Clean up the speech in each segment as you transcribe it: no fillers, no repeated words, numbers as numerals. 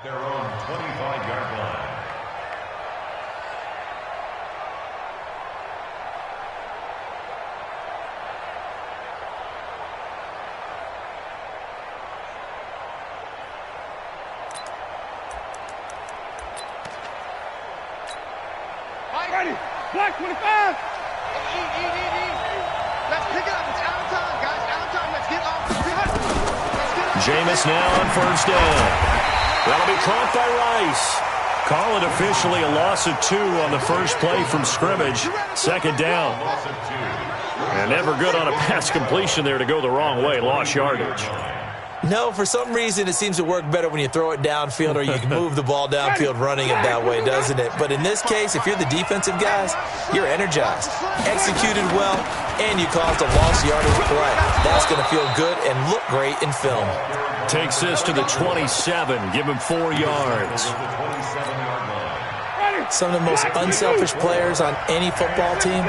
Their own 25-yard line. Ready. Black 25. Let's pick it up. It's out of time, guys. Out of time. Let's get off the field. Jameis now on first down. That'll be caught by Rice. Call it officially a loss of 2 on the first play from scrimmage. Second down. And never good on a pass completion there to go the wrong way. Lost yardage. No, for some reason it seems to work better when you throw it downfield or you can move the ball downfield running it that way, doesn't it? But in this case, if you're the defensive guys, you're energized, executed well, and you caused a lost yardage play. That's going to feel good and look great in film. Takes this to the 27. Give him 4 yards. Some of the most unselfish players on any football team,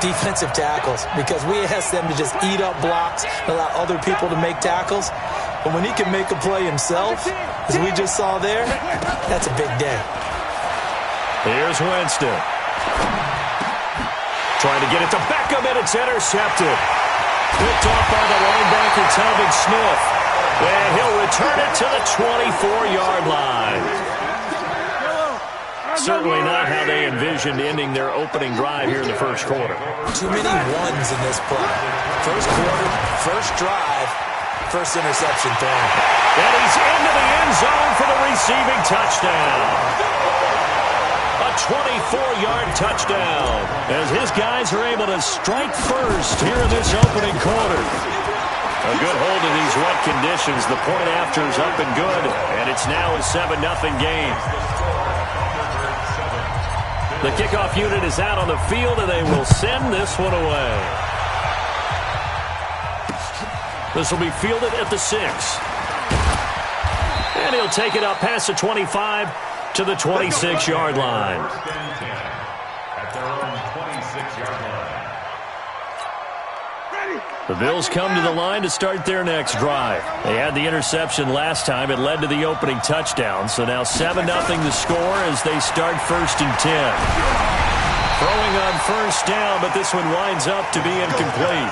defensive tackles, because we ask them to just eat up blocks, allow other people to make tackles. But when he can make a play himself, as we just saw there, that's a big day. Here's Winston. Trying to get it to Beckham, and it's intercepted. Picked off by the linebacker, Telvin Smith. And he'll return it to the 24-yard line. Certainly not how they envisioned ending their opening drive here in the first quarter. Too many ones in this play. First quarter, first drive, first interception thrown. And he's into the end zone for the receiving touchdown. A 24-yard touchdown as his guys are able to strike first here in this opening quarter. A good hold in these wet conditions. The point after is up and good, and it's now a 7-0 game. The kickoff unit is out on the field, and they will send this one away. This will be fielded at the 6. And he'll take it up past the 25 to the 26-yard line. At their own 26-yard line. The Bills come to the line to start their next drive. They had the interception last time. It led to the opening touchdown. So now 7-0 the score as they start 1st and 10. Throwing on first down, but this one winds up to be incomplete.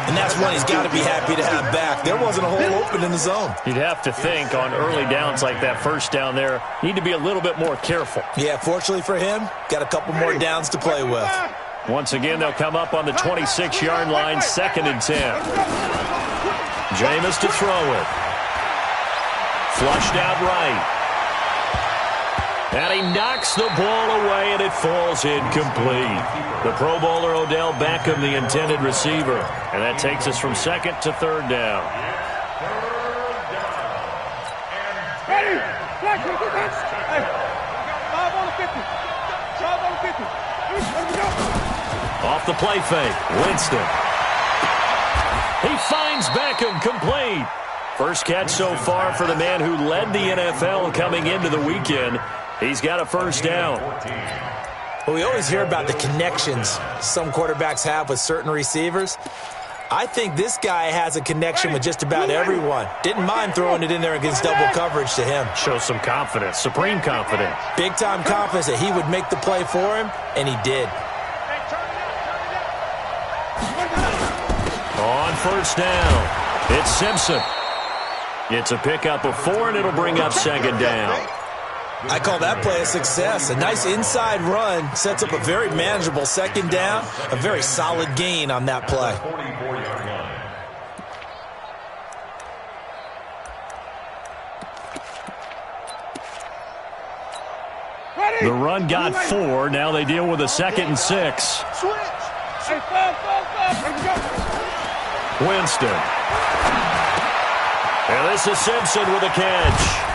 And that's one he's got to be happy to have back. There wasn't a hole open in the zone. You'd have to think on early downs like that first down there, need to be a little bit more careful. Yeah, fortunately for him, got a couple more downs to play with. Once again, they'll come up on the 26-yard line, 2nd and 10. Jameis to throw it. Flushed out right. And he knocks the ball away, and it falls incomplete. The Pro Bowler Odell Beckham, the intended receiver. And that takes us from 2nd to 3rd down. Ready. Black 25. Hey. 5 on the 50. 5 on the 50. Let me go. Off the play fake, Winston. He finds Beckham, complete. First catch so far for the man who led the NFL coming into the weekend. He's got a first down. Well, we always hear about the connections some quarterbacks have with certain receivers. I think this guy has a connection with just about everyone. Didn't mind throwing it in there against double coverage to him. Shows some confidence, supreme confidence. Big-time confidence that he would make the play for him, and he did. On first down, it's Simpson. It's a pickup of 4, and it'll bring up 2nd down. I call that play a success. A nice inside run sets up a very manageable 2nd down, a very solid gain on that play. The run got 4. Now they deal with a 2nd and 6. Winston. And this is Simpson with a catch.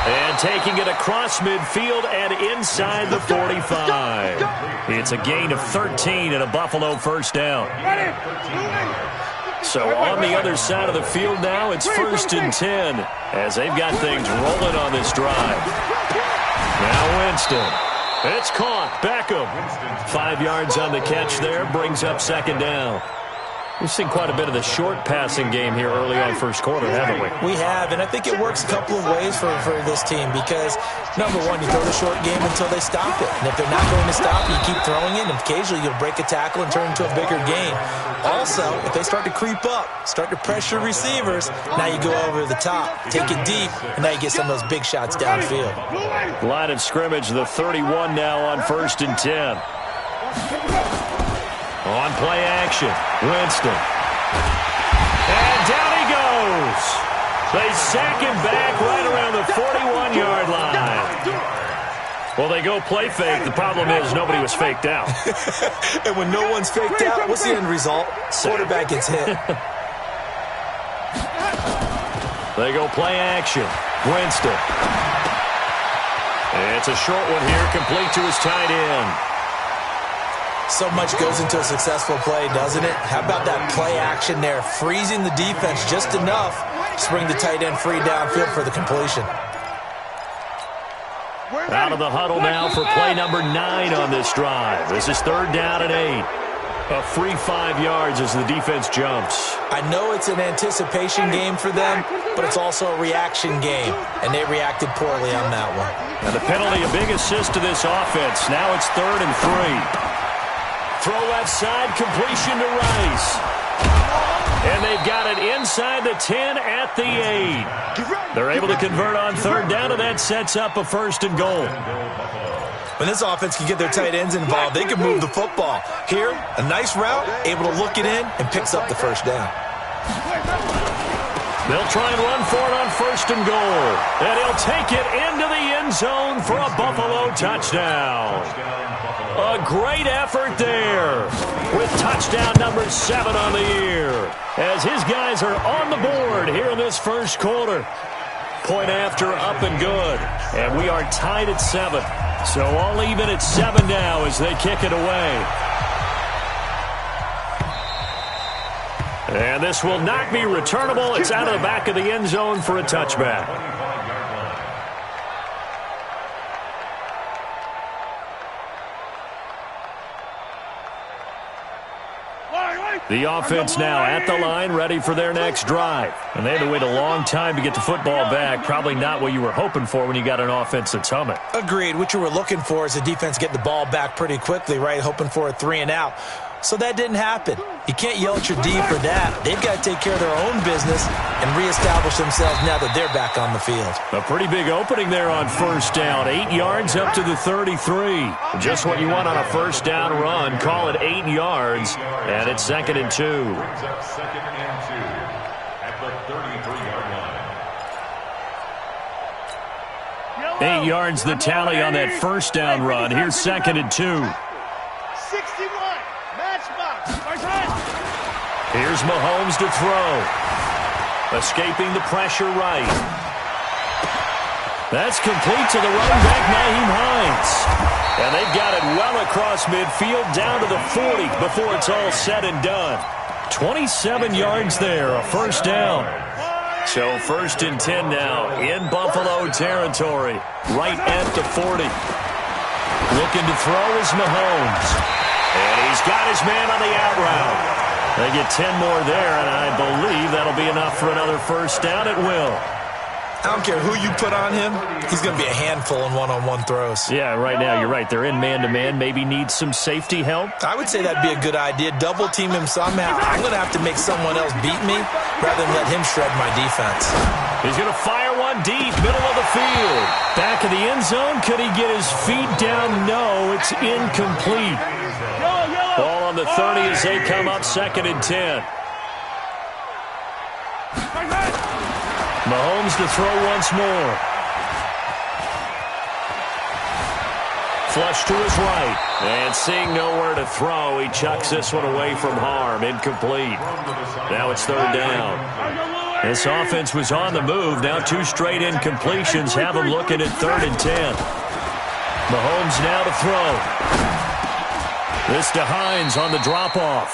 And taking it across midfield and inside the 45. It's a gain of 13 and a Buffalo first down. So on the other side of the field now, it's 1st and 10 as they've got things rolling on this drive. Now Winston. It's caught. Beckham. 5 yards on the catch there. Brings up 2nd down. We've seen quite a bit of the short passing game here early on first quarter, haven't we? We have, and I think it works a couple of ways for this team because, number one, you throw the short game until they stop it. And if they're not going to stop it, you keep throwing it, and occasionally you'll break a tackle and turn it into a bigger game. Also, if they start to creep up, start to pressure receivers, now you go over the top, take it deep, and now you get some of those big shots downfield. Line of scrimmage, the 31 now on 1st and 10. On play action, Winston. And down he goes. They sack him back right around the 41-yard line. Well, they go play fake. The problem is nobody was faked out. And when no one's faked out, what's the end result? Quarterback gets hit. They go play action. Winston. It's a short one here, complete to his tight end. So much goes into a successful play, doesn't it? How about that play action there, freezing the defense just enough to bring the tight end free downfield for the completion. Out of the huddle now for play number 9 on this drive. This is 3rd down and 8. A free 5 yards as the defense jumps. I know it's an anticipation game for them, but it's also a reaction game, and they reacted poorly on that one. And the penalty, a big assist to this offense. Now it's 3rd and 3. Throw left side, completion to Rice. And they've got it inside the 10 at the 8. They're able to convert on 3rd down, and that sets up a 1st and goal. When this offense can get their tight ends involved, they can move the football. Here, a nice route, able to look it in, and picks up the 1st down. They'll try and run for it on 1st and goal. And he'll take it into the end zone for a Buffalo touchdown. A great effort there with touchdown number 7 on the year as his guys are on the board here in this first quarter. Point after up and good. And we are tied at 7. So all even at 7 now as they kick it away. And this will not be returnable. It's out of the back of the end zone for a touchback. The offense now at the line, ready for their next drive. And they had to wait a long time to get the football back. Probably not what you were hoping for when you got an offense that's humming. Agreed. What you were looking for is the defense get the ball back pretty quickly, right? Hoping for a 3 and out. So that didn't happen. You can't yell at your D for that. They've got to take care of their own business and reestablish themselves now that they're back on the field. A pretty big opening there on 1st down. 8 yards up to the 33. Just what you want on a 1st down run. Call it 8 yards. And it's 2nd and 2. Second and 2 at the 33-yard line. 8 yards the tally on that 1st down run. Here's 2nd and 2. 61, matchbox. Here's Mahomes to throw. Escaping the pressure right. That's complete to the running back, Nyheim Hines. And they've got it well across midfield down to the 40 before it's all said and done. 27 yards there, a 1st down. So 1st and 10 now in Buffalo territory, right at the 40. Looking to throw is Mahomes. And he's got his man on the out route. They get 10 more there, and I believe that'll be enough for another 1st down at will. I don't care who you put on him, he's going to be a handful in one-on-one throws. Yeah, right now, you're right. They're in man-to-man. Maybe need some safety help. I would say that'd be a good idea. Double team him somehow. I'm going to have to make someone else beat me rather than let him shred my defense. He's going to fire one deep, middle of the field. Back of the end zone. Could he get his feet down? No, it's incomplete. Ball on the 30 as they come up 2nd and 10. Mahomes to throw once more. Flush to his right. And seeing nowhere to throw, he chucks this one away from harm. Incomplete. Now it's 3rd down. This offense was on the move. Now 2 straight incompletions have them looking at 3rd and 10. Mahomes now to throw. This to Hines on the drop-off.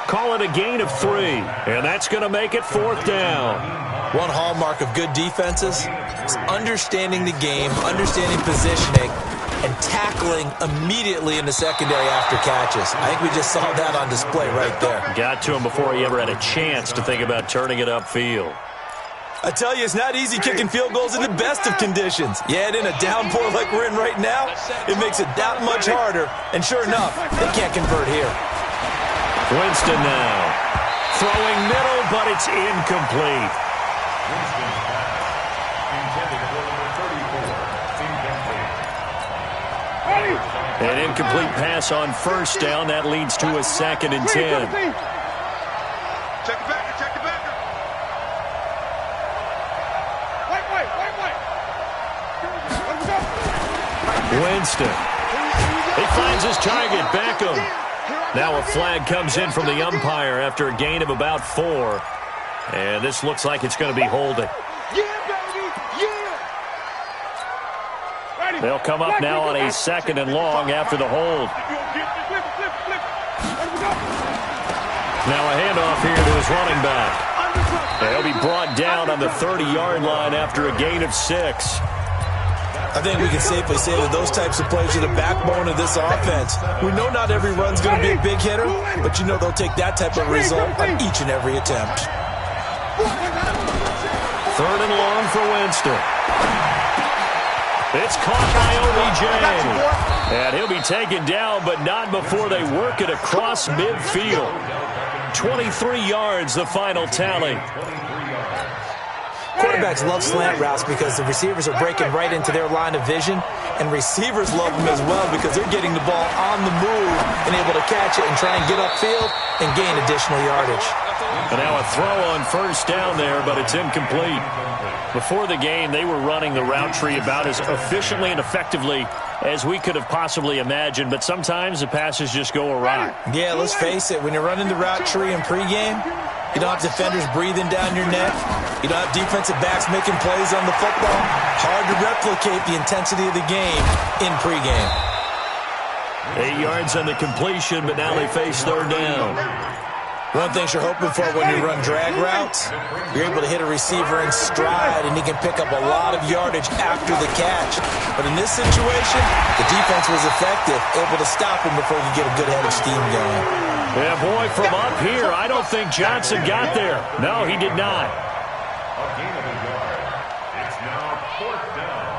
Call it a gain of 3. And that's going to make it 4th down. One hallmark of good defenses is understanding the game, understanding positioning, and tackling immediately in the secondary after catches. I think we just saw that on display right there. Got to him before he ever had a chance to think about turning it upfield. I tell you, it's not easy kicking field goals in the best of conditions. You add in a downpour like we're in right now, it makes it that much harder. And sure enough, they can't convert here. Winston now. Throwing middle, but it's incomplete. Winston's pass intended for number 34. Incomplete. An incomplete pass on first down. That leads to a 2nd and 10. Check it back. Check it back. Winston. He finds his target, Beckham. Now a flag comes in from the umpire after a gain of about 4. And this looks like it's going to be holding. They'll come up now on a 2nd and long after the hold. Now a handoff here to his running back. They'll be brought down on the 30-yard line after a gain of 6. I think we can safely say that those types of plays are the backbone of this offense. We know not every run's going to be a big hitter, but you know they'll take that type of result on each and every attempt. 3rd and long for Winston. It's caught by OBJ. And he'll be taken down, but not before they work it across midfield. 23 yards, the final tally. Quarterbacks love slant routes because the receivers are breaking right into their line of vision, and receivers love them as well because they're getting the ball on the move and able to catch it and try and get upfield and gain additional yardage. And now a throw on first down there, but it's incomplete. Before the game, they were running the route tree about as efficiently and effectively as we could have possibly imagined, but sometimes the passes just go awry. Yeah, let's face it, when you're running the route tree in pregame, you don't have defenders breathing down your neck. You don't have defensive backs making plays on the football. Hard to replicate the intensity of the game in pregame. 8 yards on the completion, but now they face 3rd down. One thing you're hoping for when you run drag routes, you're able to hit a receiver in stride, and he can pick up a lot of yardage after the catch. But in this situation, the defense was effective, able to stop him before he could get a good head of steam going. Yeah, boy, from up here, I don't think Johnson got there. No, he did not. A gain of a yard. It's now 4th down.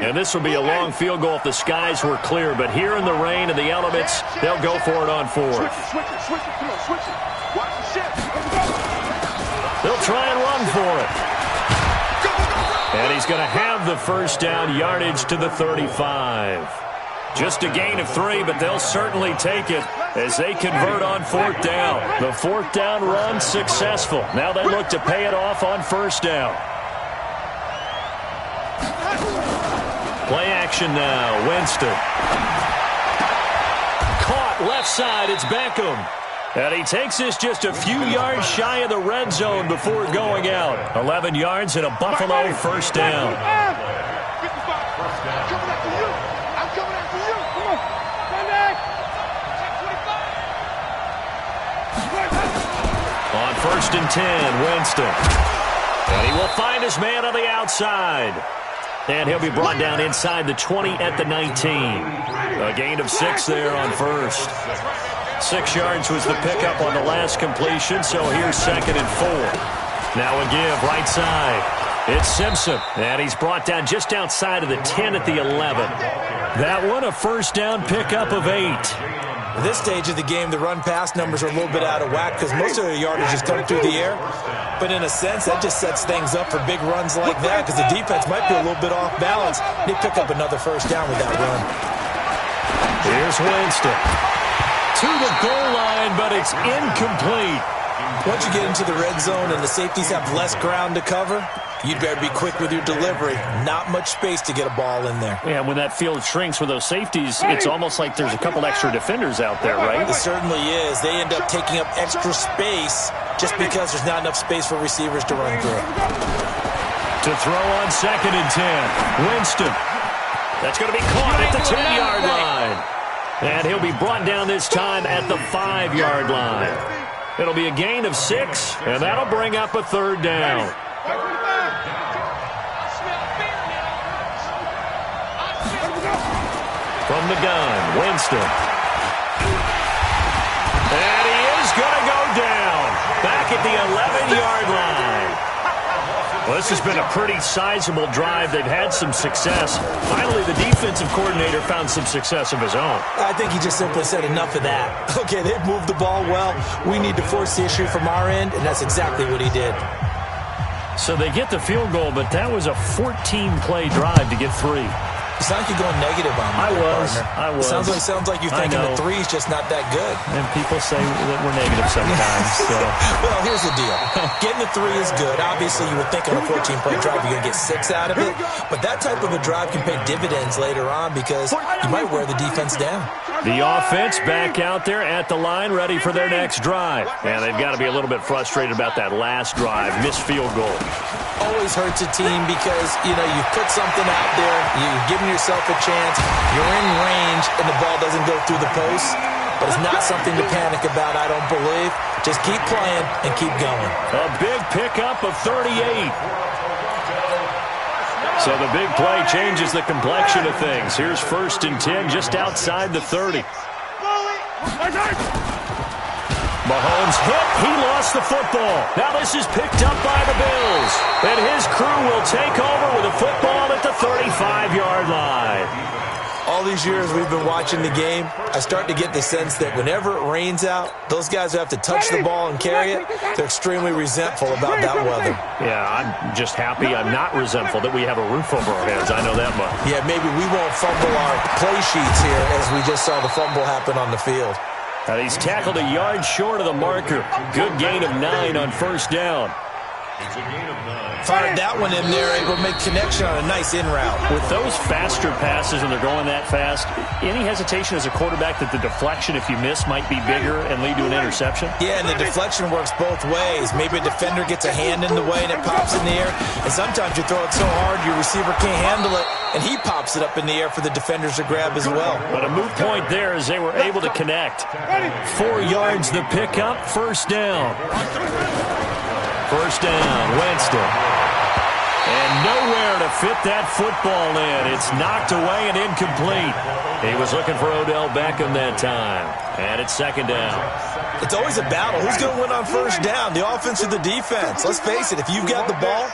And this will be a long field goal if the skies were clear, but here in the rain and the elements, they'll go for it on 4th. Switch it. Come on, switch it. Watch the shift. They'll try and run for it. And he's going to have the first down, yardage to the 35. Just a gain of 3, but they'll certainly take it as they convert on 4th down. The 4th down run successful. Now they look to pay it off on first down. Play action now. Winston. Caught left side. It's Beckham. And he takes this just a few yards shy of the red zone before going out. 11 yards and a Buffalo first down. On 1st and 10, Winston. And he will find his man on the outside. And he'll be brought down inside the 20 at the 19. A gain of 6 there on first. 6 yards was the pickup on the last completion, so here's 2nd and 4. Now a give right side. It's Simpson, and he's brought down just outside of the 10 at the 11. That one a first down pickup of 8. At this stage of the game, the run-pass numbers are a little bit out of whack because most of their yardage is coming through the air. But in a sense, that just sets things up for big runs like that because the defense might be a little bit off balance. They pick up another first down with that run. Here's Winston. To the goal line, but it's incomplete. Once you get into the red zone and the safeties have less ground to cover, you'd better be quick with your delivery. Not much space to get a ball in there. Yeah, when that field shrinks with those safeties, it's almost like there's a couple extra defenders out there, right? It certainly is. They end up taking up extra space just because there's not enough space for receivers to run through. To throw on 2nd and 10. Winston. That's going to be caught at the 10-yard line. And he'll be brought down this time at the 5-yard line. It'll be a gain of 6, and that'll bring up a third down. From the gun, Winston. And he is going to go down. Back at the 11-yard line. Well, this has been a pretty sizable drive. They've had some success. Finally, the defensive coordinator found some success of his own. I think he just simply said enough of that. Okay, they've moved the ball well. We need to force the issue from our end, and that's exactly what he did. So they get the field goal, but that was a 14-play drive to get 3. It's not like you're going negative on me. I was. Sounds like you're thinking the 3's just not that good. And people say that we're negative sometimes. So. Well, here's the deal. Getting the 3 is good. Obviously, you would think on a 14-play drive you're going to get 6 out of it. But that type of a drive can pay dividends later on because you might wear the defense down. The offense back out there at the line, ready for their next drive. And they've got to be a little bit frustrated about that last drive, missed field goal. Always hurts a team because, you put something out there, you're giving yourself a chance, you're in range, and the ball doesn't go through the post. But it's not something to panic about, I don't believe. Just keep playing and keep going. A big pickup of 38. So the big play changes the complexion of things. Here's 1st and 10 just outside the 30. Mahomes hit. He lost the football. Now this is picked up by the Bills. And his crew will take over with a football at the 35-yard line. All these years we've been watching the game, I start to get the sense that whenever it rains out, those guys who have to touch the ball and carry it, they're extremely resentful about that weather. Yeah, I'm just happy I'm not resentful that we have a roof over our heads. I know that much. Yeah, maybe we won't fumble our play sheets here as we just saw the fumble happen on the field. He's tackled a yard short of the marker. Good gain of 9 on 1st down. It's a gain of 9. Fired that one in there, able to make connection on a nice in route. With those faster passes and they're going that fast, any hesitation as a quarterback that the deflection, if you miss, might be bigger and lead to an interception? Yeah, and the deflection works both ways. Maybe a defender gets a hand in the way and it pops in the air. And sometimes you throw it so hard your receiver can't handle it, and he pops it up in the air for the defenders to grab as well. But a moot point there as they were able to connect. 4 yards the pickup, 1st down. 1st down, Winston. And nowhere to fit that football in. It's knocked away and incomplete. He was looking for Odell Beckham that time. And it's 2nd down. It's always a battle. Who's going to win on 1st down, the offense or the defense? Let's face it, if you've got the ball,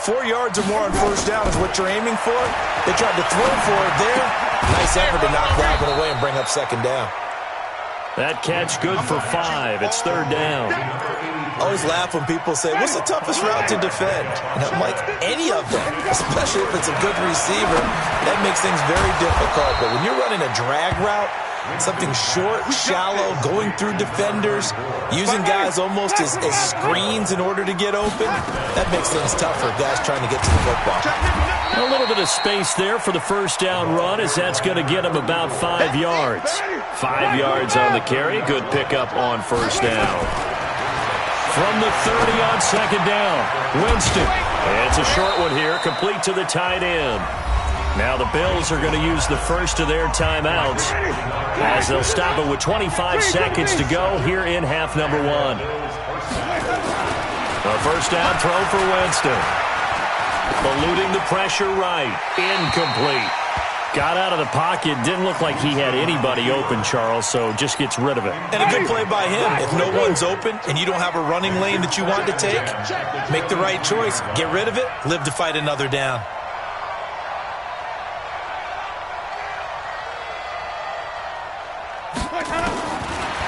4 yards or more on 1st down is what you're aiming for. They tried to throw for it there. Nice effort to knock that one away and bring up 2nd down. That catch good for 5. It's 3rd down. I always laugh when people say, what's the toughest route to defend? And I'm like, any of them, especially if it's a good receiver. That makes things very difficult. But when you're running a drag route, something short, shallow, going through defenders, using guys almost as screens in order to get open, that makes things tough for guys trying to get to the football. A little bit of space there for the 1st down run as that's going to get him about 5 yards. 5 yards on the carry. Good pickup on 1st down. From the 30 on 2nd down, Winston. And it's a short one here, complete to the tight end. Now the Bills are going to use the first of their timeouts as they'll stop it with 25 seconds to go here in half number 1. A 1st down throw for Winston. Eluding the pressure right. Incomplete. Got out of the pocket. Didn't look like he had anybody open, Charles, so just gets rid of it. And a good play by him. If no one's open and you don't have a running lane that you want to take, make the right choice. Get rid of it. Live to fight another down.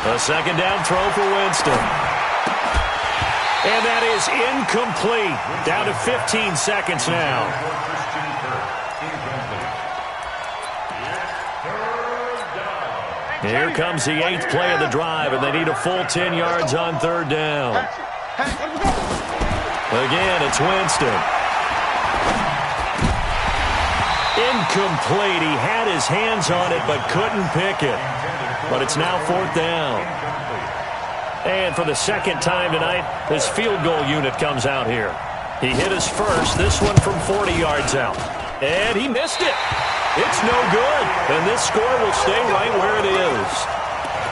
A 2nd down throw for Winston. And that is incomplete. Down to 15 seconds now. Here comes the 8th play of the drive, and they need a full 10 yards on 3rd down. Again, it's Winston. Incomplete. He had his hands on it, but couldn't pick it. But it's now 4th down. And for the 2nd time tonight, this field goal unit comes out here. He hit his first, this one from 40 yards out. And he missed it. It's no good. And this score will stay right where it is.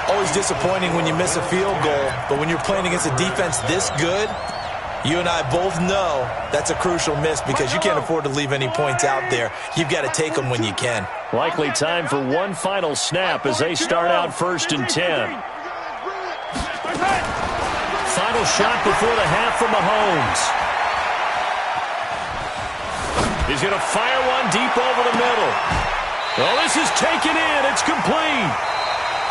Always disappointing when you miss a field goal, but when you're playing against a defense this good, you and I both know that's a crucial miss because you can't afford to leave any points out there. You've got to take them when you can. Likely time for one final snap as they start out 1st and 10. Final shot before the half from Mahomes. He's going to fire one deep over the middle. Oh, this is taken in. It's complete.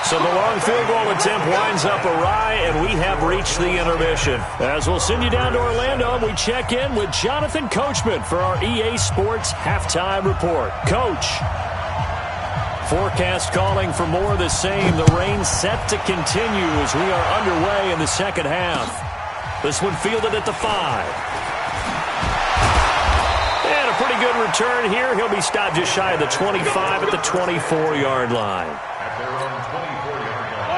So the long field goal attempt winds up awry, and we have reached the intermission. As we'll send you down to Orlando, we check in with Jonathan Coachman for our EA Sports Halftime Report. Coach. Forecast calling for more of the same. The rain set to continue as we are underway in the second half. This one fielded at the 5. And a pretty good return here. He'll be stopped just shy of the 25 at the 24-yard line.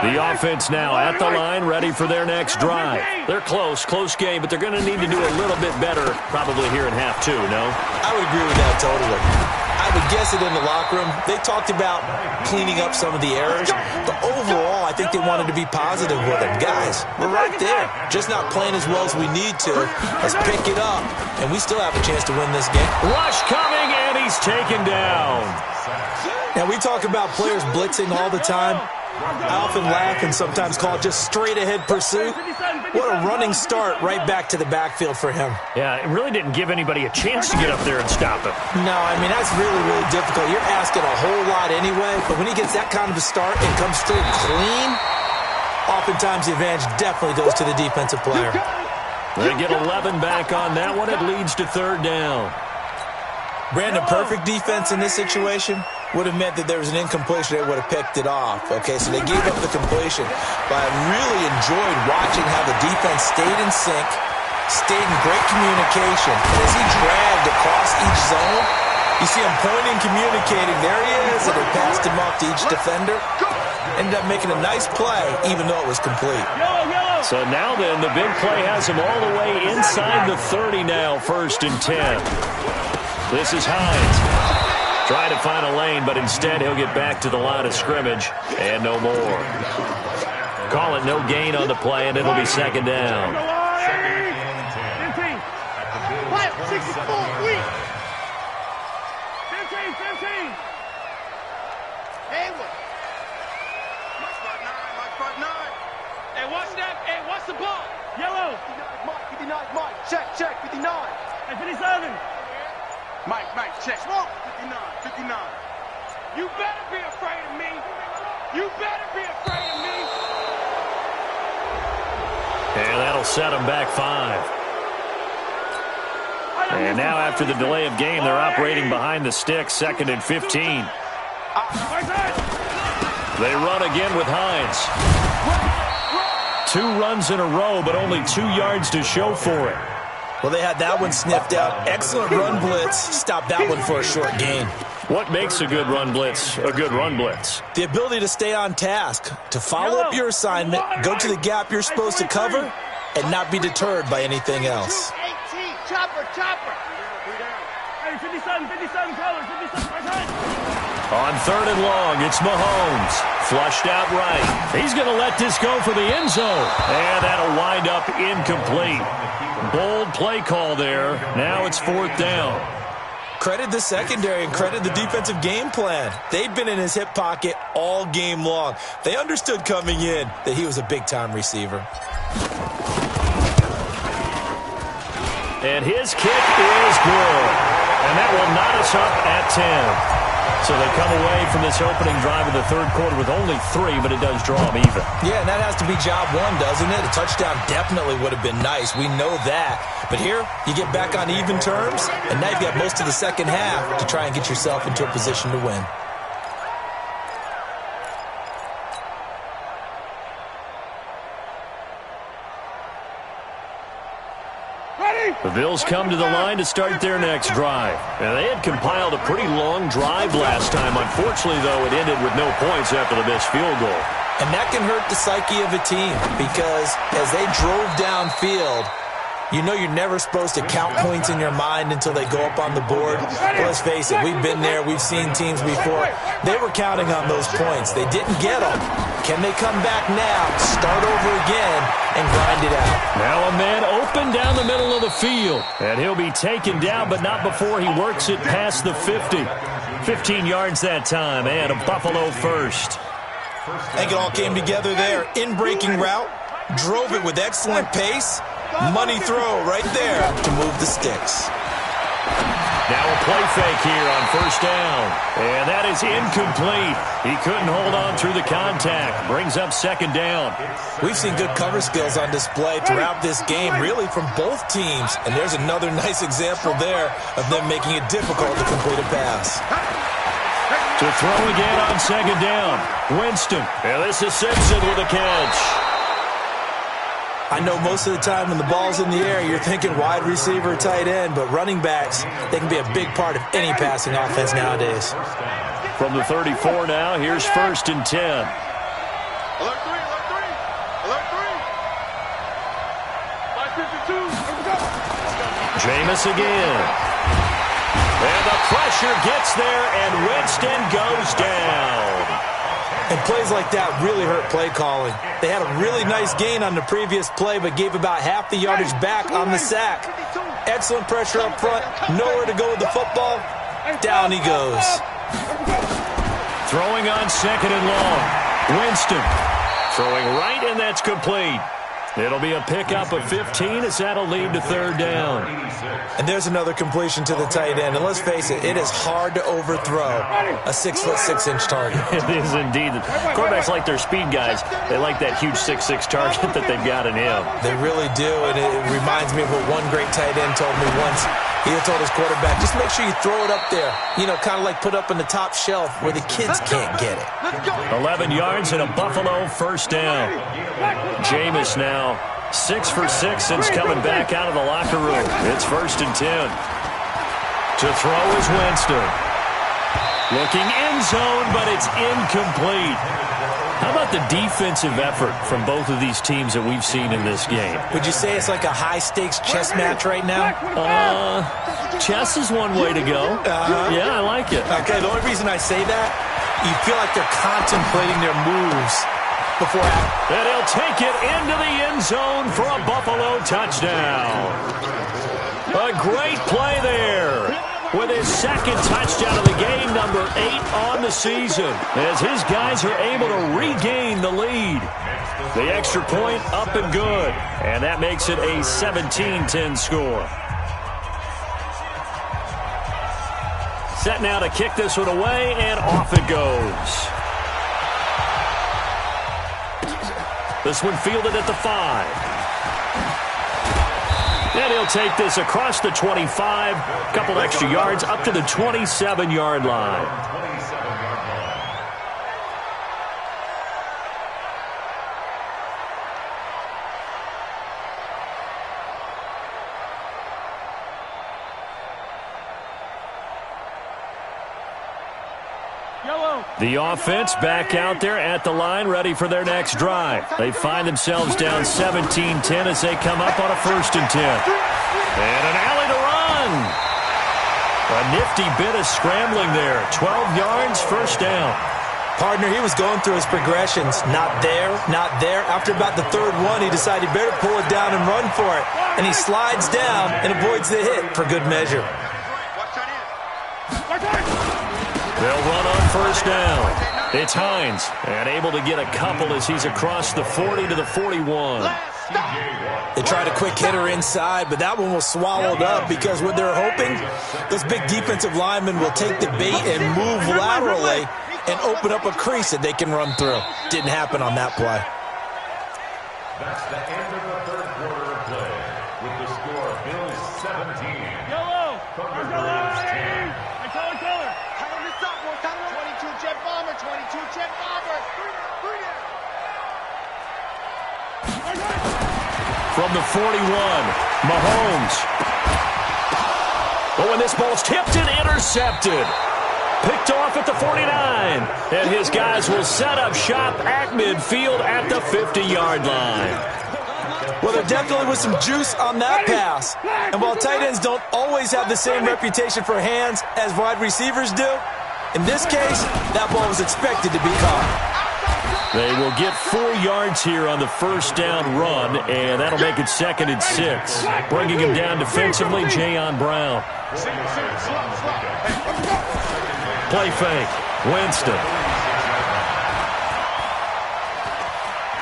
The offense now at the line, ready for their next drive. They're close game, but they're going to need to do a little bit better probably here in half 2, no? I would agree with that totally. I would guess it in the locker room. They talked about cleaning up some of the errors, but overall, I think they wanted to be positive with it. Guys, we're right there. Just not playing as well as we need to. Let's pick it up, and we still have a chance to win this game. Rush coming, and he's taken down. Now, we talk about players blitzing all the time. I often laugh and sometimes call it just straight-ahead pursuit. What a running start right back to the backfield for him. Yeah, it really didn't give anybody a chance to get up there and stop him. No, I mean, that's really, really difficult. You're asking a whole lot anyway, but when he gets that kind of a start and comes straight clean, oftentimes the advantage definitely goes to the defensive player. They get 11 back on that one. It leads to 3rd down. Brandon, perfect defense in this situation would have meant that there was an incompletion. They would have picked it off. Okay, so they gave up the completion. But I really enjoyed watching how the defense stayed in sync, stayed in great communication. And as he dragged across each zone, you see him pointing, communicating. There he is, and they passed him off to each defender. Ended up making a nice play, even though it was complete. So now then, the big play has him all the way inside the 30 now, 1st and 10. This is Hines. Trying to find a lane, but instead he'll get back to the line of scrimmage and no more. Call it no gain on the play, and it'll be 2nd down. 15. 15. Haywood. Mike spot 9. Hey, watch that. Hey, watch the ball. Yellow. 59, Mike. Check, 59. Hey, 57. Mike, check. 59. You better be afraid of me. You better be afraid of me. And that'll set them back 5. And now after the delay of game, they're operating behind the sticks, 2nd and 15. They run again with Hines. 2 runs in a row, but only 2 yards to show for it. Well, they had that one sniffed out. Excellent run blitz. Stopped that one for a short gain. What makes a good run blitz a good run blitz? The ability to stay on task, to follow up your assignment, go to the gap you're supposed to cover, and not be deterred by anything else. 18. Chopper. Hey, 57, colors, 57, On 3rd and long, it's Mahomes. Flushed out right. He's going to let this go for the end zone. And that'll wind up incomplete. Bold play call there. Now it's 4th down. Credit the secondary and credit the defensive game plan. They'd been in his hip pocket all game long. They understood coming in that he was a big-time receiver. And his kick is good. And that will knot us up at 10. So they come away from this opening drive of the 3rd quarter with only 3, but it does draw them even. Yeah, and that has to be job 1, doesn't it? A touchdown definitely would have been nice. We know that. But here, you get back on even terms, and now you've got most of the second half to try and get yourself into a position to win. The Bills come to the line to start their next drive. And they had compiled a pretty long drive last time. Unfortunately, though, it ended with no points after the missed field goal. And that can hurt the psyche of a team because as they drove downfield, You know you're never supposed to count points in your mind until they go up on the board. But let's face it, we've been there. We've seen teams before. They were counting on those points. They didn't get them. Can they come back now, start over again, and grind it out? Now a man open down the middle of the field. And he'll be taken down, but not before he works it past the 50. 15 yards that time, and a Buffalo first. I think it all came together there. In-breaking route, drove it with excellent pace. Money throw right there to move the sticks. Now a play fake here on first down. And that is incomplete. He couldn't hold on through the contact. Brings up second down. We've seen good cover skills on display throughout this game, really from both teams. And there's another nice example there of them making it difficult to complete a pass. To throw again on second down. Winston. And this is Simpson with a catch. I know most of the time when the ball's in the air, you're thinking wide receiver, tight end, but running backs, they can be a big part of any passing offense nowadays. From the 34 now, here's first and 10. Alert 3, alert 3, alert 3. 552. Jameis again. And the pressure gets there, and Winston goes down. And plays like that really hurt play calling. They had a really nice gain on the previous play, but gave about half the yardage back on the sack. Excellent pressure up front. Nowhere to go with the football. Down he goes. Throwing on second and long. Winston throwing right, and that's complete. It'll be a pickup of 15 as that'll lead to third down. And there's another completion to the tight end. And let's face it, it is hard to overthrow a 6'6" target. It is indeed. Quarterbacks like their speed guys. They like that huge 6'6" target that they've got in him. They really do, and it reminds me of what one great tight end told me once. He had told his quarterback, just make sure you throw it up there. You know, kind of like put up in the top shelf where the kids can't get it. 11 yards and a Buffalo first down. Jameis now 6 for 6 since coming back out of the locker room. It's first and 10. To throw is Winston. Looking end zone, but it's incomplete. How about the defensive effort from both of these teams that we've seen in this game? Would you say it's like a high-stakes chess match right now? Chess is one way to go. Yeah, I like it. Okay, the only reason I say that, you feel like they're contemplating their moves before. And he'll take it into the end zone for a Buffalo touchdown. A great play there. With his second touchdown of the game, number 8 on the season, as his guys are able to regain the lead. The extra point up and good, and that makes it a 17-10 score. Set now to kick this one away, and off it goes. This one fielded at the 5. And he'll take this across the 25, couple extra yards up to the 27-yard line. The offense back out there at the line, ready for their next drive. They find themselves down 17-10 as they come up on a first and 10. And an alley to run. A nifty bit of scrambling there. 12 yards, first down. Partner, he was going through his progressions. Not there, not there. After about the third one, he decided he better pull it down and run for it. And he slides down and avoids the hit for good measure. They'll run on first down. It's Hines, and able to get a couple as he's across the 40 to the 41. They tried a quick hitter inside, but that one was swallowed up because what they're hoping, those big defensive linemen will take the bait and move laterally and open up a crease that they can run through. Didn't happen on that play. That's the end of the third quarter of play, with the score Bills 17. Yellow. Thunderbirds 10. I call it color. 22 jet bomber, 22 jet bomber. From the 41, Mahomes. Oh, and this ball's tipped and intercepted. Picked off at the 49. And his guys will set up shop at midfield at the 50-yard line. Well, there definitely was some juice on that pass. And while tight ends don't always have the same reputation for hands as wide receivers do, in this case, that ball was expected to be caught. They will get 4 yards here on the first down run, and that'll make it 2nd and 6. Bringing him down defensively, Jayon Brown. Play fake. Winston.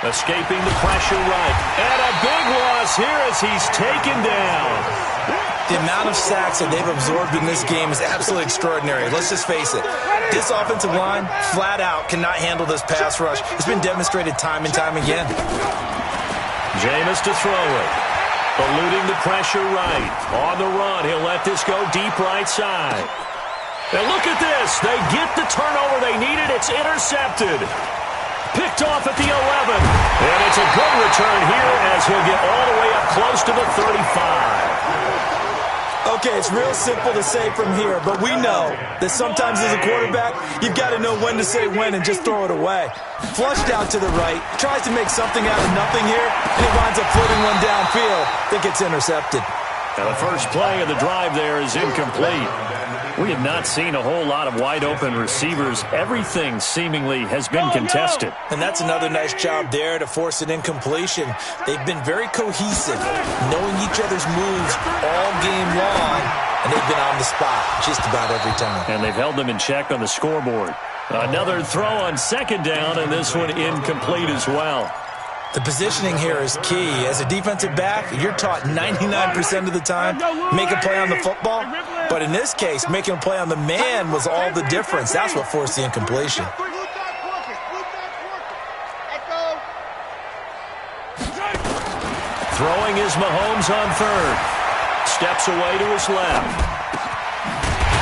Escaping the pressure right. And a big loss here as he's taken down. The amount of sacks that they've absorbed in this game is absolutely extraordinary. Let's just face it. This offensive line, flat out, cannot handle this pass rush. It's been demonstrated time and time again. Jameis to throw it. Eluding the pressure right. On the run, he'll let this go deep right side. And look at this. They get the turnover they needed. It's intercepted. Picked off at the 11. And it's a good return here as he'll get all the way up close to the 35. Okay, it's real simple to say from here, but we know that sometimes as a quarterback, you've got to know when to say when and just throw it away. Flushed out to the right, tries to make something out of nothing here, and he winds up floating one downfield. I think it's intercepted. Now the first play of the drive there is incomplete. We have not seen a whole lot of wide-open receivers. Everything seemingly has been contested. And that's another nice job there to force an incompletion. They've been very cohesive, knowing each other's moves all game long, and they've been on the spot just about every time. And they've held them in check on the scoreboard. Another throw on 2nd down, and this one incomplete as well. The positioning here is key. As a defensive back, you're taught 99% of the time, make a play on the football. But in this case, making a play on the man was all the difference. That's what forced the incompletion. Throwing is Mahomes on 3rd. Steps away to his left.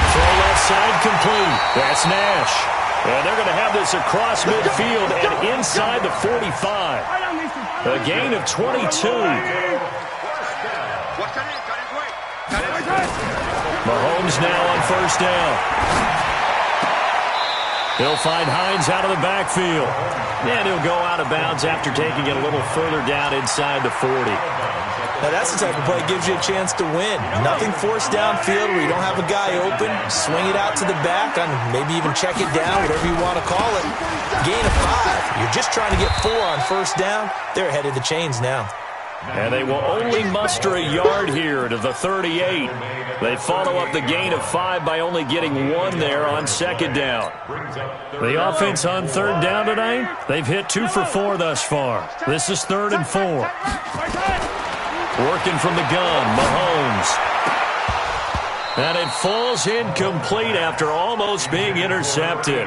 Throw left side complete. That's Nash. And they're going to have this across midfield and inside the 45. A gain of 22. Mahomes now on 1st down. He'll find Hines out of the backfield. And he'll go out of bounds after taking it a little further down inside the 40. Now that's the type of play that gives you a chance to win. Nothing forced downfield where you don't have a guy open. Swing it out to the back and maybe even check it down, whatever you want to call it. Gain of 5. You're just trying to get 4 on 1st down. They're ahead of the chains now. And they will only muster a yard here to the 38. They follow up the gain of 5 by only getting 1 there on 2nd down. The offense on 3rd down tonight, they've hit 2 for 4 thus far. This is 3rd and 4. Working from the gun, Mahomes. And it falls incomplete after almost being intercepted.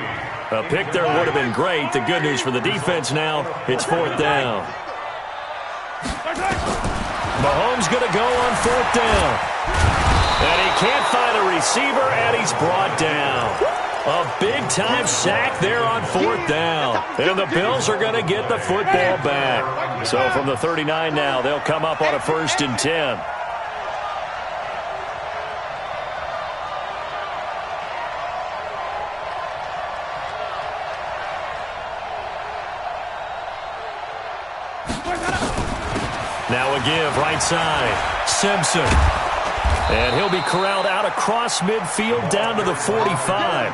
A pick there would have been great. The good news for the defense now, it's 4th down. Mahomes going to go on 4th down. And he can't find a receiver, and he's brought down. A big-time sack there on 4th down. And the Bills are going to get the football back. So from the 39 now, they'll come up on a 1st and 10. Now a give, right side. Simpson. And he'll be corralled out across midfield down to the 45.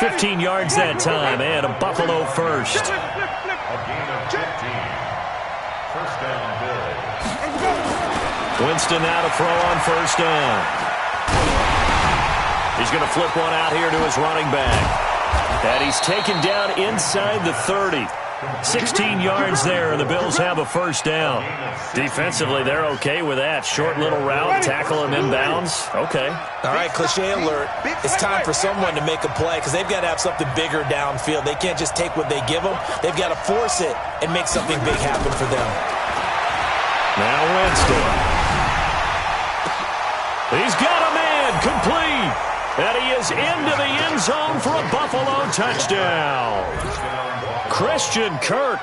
15 yards that time, and a Buffalo first. A gain of 15. First down, Bills. Winston now to throw on 1st down. He's going to flip one out here to his running back. And he's taken down inside the 30. 16 yards there, and the Bills have a 1st down. Defensively, they're okay with that. Short little route, tackle him inbounds. Okay. All right, cliche alert. It's time for someone to make a play because they've got to have something bigger downfield. They can't just take what they give them. They've got to force it and make something big happen for them. Now Winston. He's got a man complete. And he is into the end zone for a Buffalo touchdown. Christian Kirk,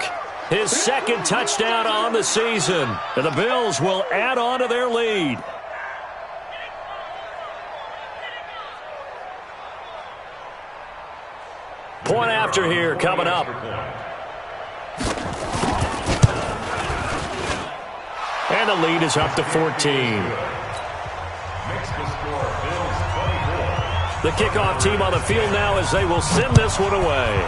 his 2nd touchdown on the season. And the Bills will add on to their lead. Point after here coming up. And the lead is up to 14. Makes the score Bills 24. The kickoff team on the field now as they will send this one away.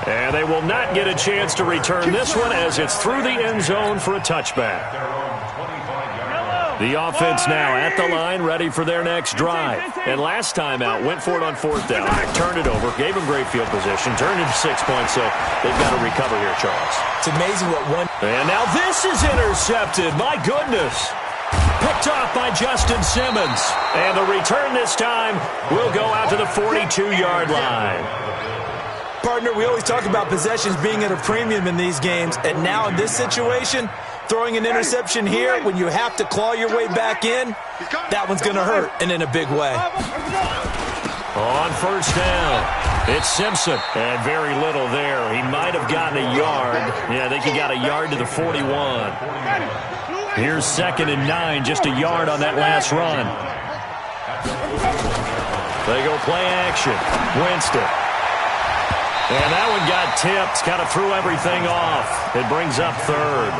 And they will not get a chance to return this one as it's through the end zone for a touchback. Their own 25-yard line. The offense now at the line, ready for their next drive. And last time out, went for it on fourth down, turned it over, gave them great field position, turned it to 6 points, so they've got to recover here, Charles. It's amazing what one... And now this is intercepted. My goodness. Picked off by Justin Simmons. And the return this time will go out to the 42-yard line. Partner, we always talk about possessions being at a premium in these games, and now in this situation, throwing an interception here when you have to claw your way back in, that one's going to hurt, and in a big way. On first down, it's Simpson, and very little there. He might have gotten a yard. Yeah, I think he got a yard to the 41. Here's 2nd and 9, just a yard on that last run. They go play action. Winston. And that one got tipped, kind of threw everything off. It brings up 3rd.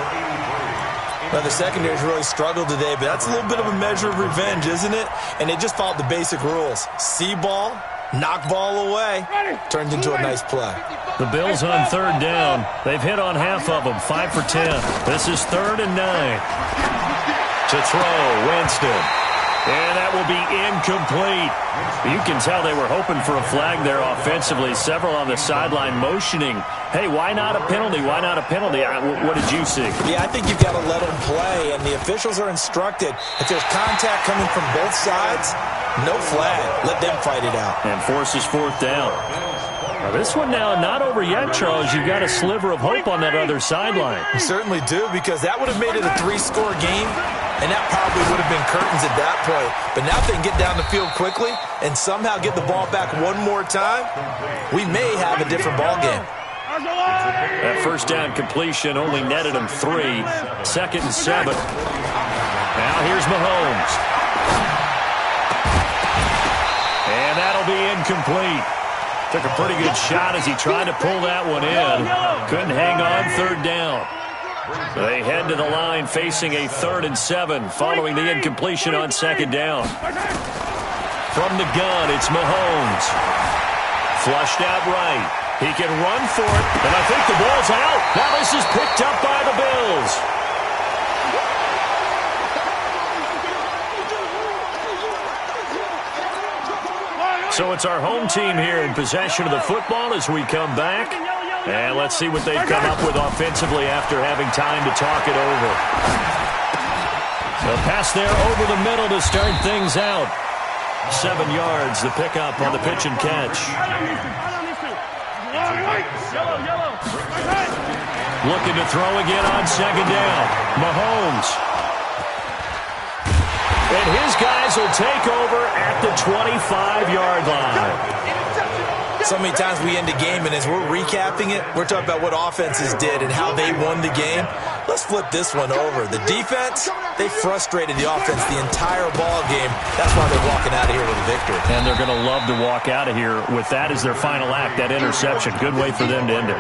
Well, the secondary's really struggled today, but that's a little bit of a measure of revenge, isn't it? And they just followed the basic rules. See ball, knock ball away. Turned into a nice play. The Bills on 3rd down. They've hit on half of them, 5 for 10. This is 3rd and 9. To throw, Winston. And that will be incomplete. You can tell they were hoping for a flag there offensively. Several on the sideline motioning. Hey, why not a penalty? Why not a penalty? What did you see? Yeah, I think you've got to let them play, and the officials are instructed. If there's contact coming from both sides, no flag. Let them fight it out. And forces 4th down. Now this one now not over yet, Charles. You've got a sliver of hope on that other sideline. You certainly do, because that would have made it a 3-score game, and that probably would have been curtains at that point. But now if they can get down the field quickly and somehow get the ball back one more time, we may have a different ball game. That first down completion only netted him 3. 2nd and 7. Now here's Mahomes. And that'll be incomplete. Took a pretty good shot as he tried to pull that one in. Couldn't hang on 3rd down. They head to the line facing a 3rd and 7 following the incompletion on 2nd down. From the gun, it's Mahomes. Flushed out right. He can run for it, and I think the ball's out. Now this is picked up by the Bills. So it's our home team here in possession of the football as we come back. And let's see what they've come up with offensively after having time to talk it over. A pass there over the middle to start things out. 7 yards, the pickup on the pitch and catch. Looking to throw again on 2nd down. Mahomes. And his guys will take over at the 25-yard line. So many times we end a game, and as we're recapping it, we're talking about what offenses did and how they won the game. Let's flip this one over. The defense, they frustrated the offense the entire ball game. That's why they're walking out of here with a victory. And they're going to love to walk out of here with that as their final act, that interception. Good way for them to end it.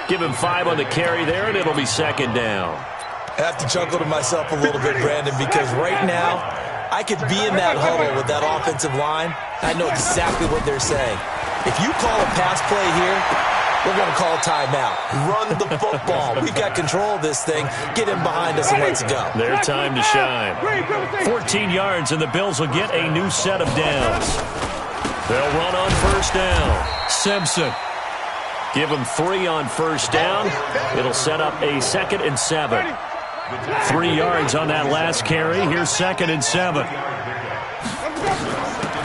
Give him 5 on the carry there, and it'll be 2nd down. I have to chuckle to myself a little bit, Brandon, because right now I could be in that huddle with that offensive line. I know exactly what they're saying. If you call a pass play here, we're going to call a timeout. Run the football. We've got control of this thing. Get him behind us and let's go. Their time to shine. 14 yards, and the Bills will get a new set of downs. They'll run on first down. Simpson. Give him 3 on first down. It'll set up a 2nd and 7. 3 yards on that last carry. Here's 2nd and 7.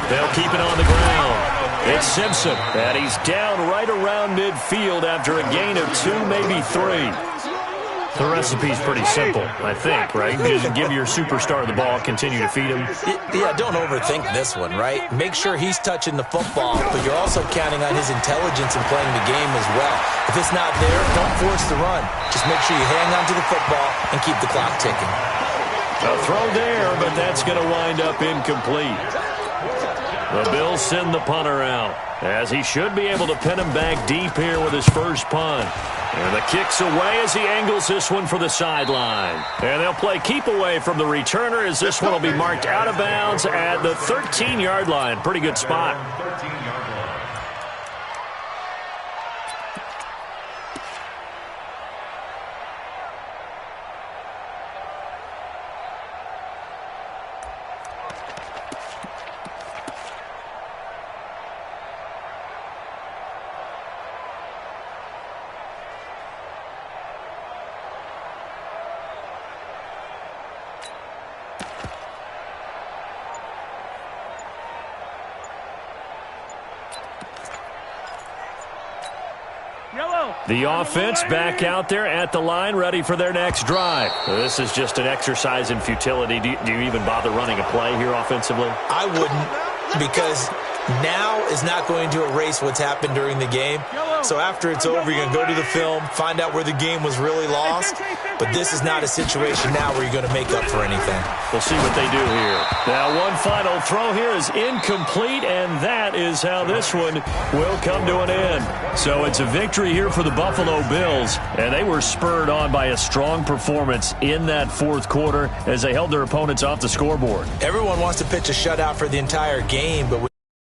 They'll keep it on the ground. It's Simpson, and he's down right around midfield after a gain of 2, maybe 3. The recipe's pretty simple, I think, right? Just give your superstar the ball, continue to feed him. Yeah, don't overthink this one, right? Make sure he's touching the football, but you're also counting on his intelligence in playing the game as well. If it's not there, don't force the run. Just make sure you hang on to the football and keep the clock ticking. A throw there, but that's going to wind up incomplete. The Bills send the punter out, as he should be able to pin him back deep here with his first punt. And the kick's away as he angles this one for the sideline. And they'll play keep away from the returner, as this one will be marked out of bounds at the 13-yard line. Pretty good spot. 13-yard line. The offense back out there at the line, ready for their next drive. This is just an exercise in futility. Do you even bother running a play here offensively? I wouldn't, because now is not going to erase what's happened during the game. So after it's over, you're going to go to the film, find out where the game was really lost. But this is not a situation now where you're going to make up for anything. We'll see what they do here. Now, one final throw here is incomplete, and that is how this one will come to an end. So it's a victory here for the Buffalo Bills, and they were spurred on by a strong performance in that fourth quarter as they held their opponents off the scoreboard. Everyone wants to pitch a shutout for the entire game, but